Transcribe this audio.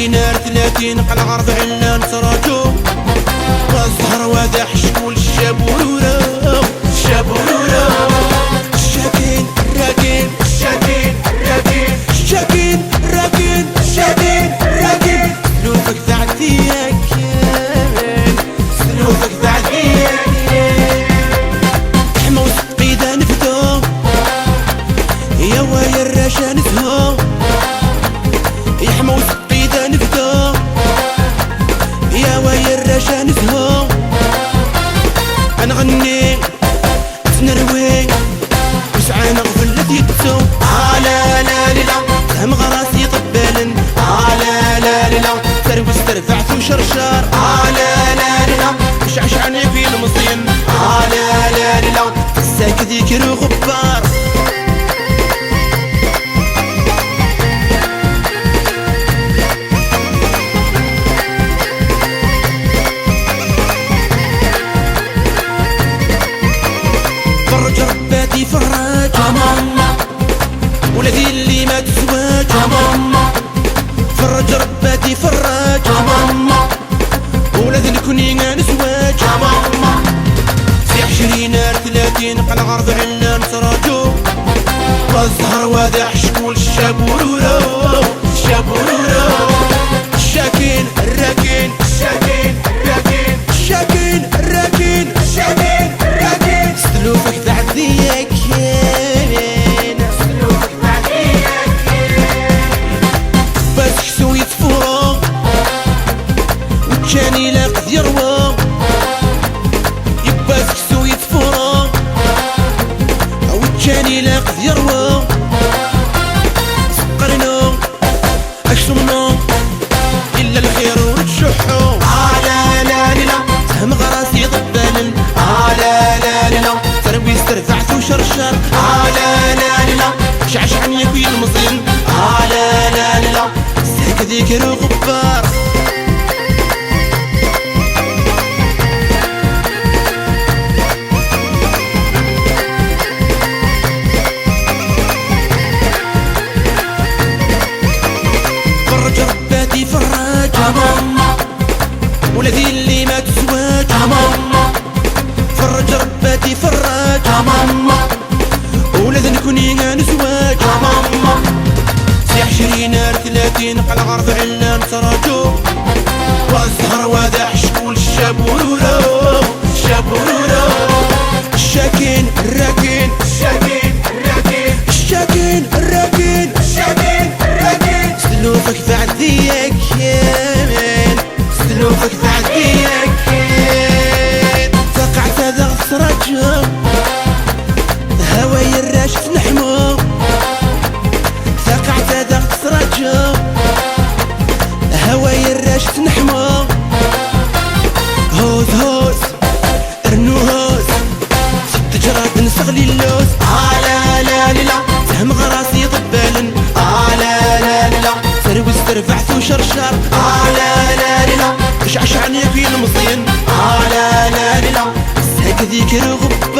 نار 30 قلع غرب علان تراجو والزهر واضح شكول الشاب ورورا الشاب ورورا الشاكين الراكين الشاكين الراكين الشاكين الراكين الشاكين الراكين سلوفك ذعتيك سلوفك ذعتيك حما وسط قيدة نفدو يا وايا الراشا نزهو يحما وسط قيدة نفدو يا وايا الراشا نزهو انا غني تنروي وسعى نغفل لذيتو لا لا لا هم غراسي طبالن لا لا لا تروس ترفعت وشرشار لا لا لا مشعش عني في المصين لا لا لا الساك ذيكر وغبار فرج رباتي فراج ماما ولدي اللي ما تزواج ماما فرج رباتي فراج ماما ولدي نكوني نزواج ماما في 20 نار 30 قلع غرب علان تراجو والزهر واضح شكول الشاب ورورا الشاب ورورا الشاكين الراكين الشاكين الراكين الشاكين الراكين الشاكين الراكين سلوفك ذعذيك سلوفك ذعذيك بس كسو يتفورا وكاني لاقد يروى يباس كسو يتفورا وكاني لاقد يروى سقرنا اكسمنا الا الخير ونتشحو لا لا لا تهم غراسي ضبالن لا لا لا ترويس ترفعت وشرشر لا لا لا شعش عن يبي المصين لا لا لا ساك ذيكر وغبار فرج رباتي فراج ماما ولدي اللي ما تزواج ماما فرج رباتي فراج ماما ولد نكوني نزواج ماما في 20 نار 30 قلع غرب علان تراجو والزهر واضح شكول الشاب ورورا الشاب ورورا الشاكين الراكين الشاكين الراكين الشاكين الراكين الشاكين الراكين سلوفك ذعذيك سلوفك ذعذيك فقعت هذا السراج هواي الراش تنحمو فقعت هذا السراج هواي الراش تنحمو هوز هوز ارنو هوز ست جراد نسغلي اللوز لا لا لا فهم غراسي ضبالن لا لا لا تروس ترفعت وشرشار لا لا لا شعش عني في المصين لا لا لا ساك ذيكر وغبار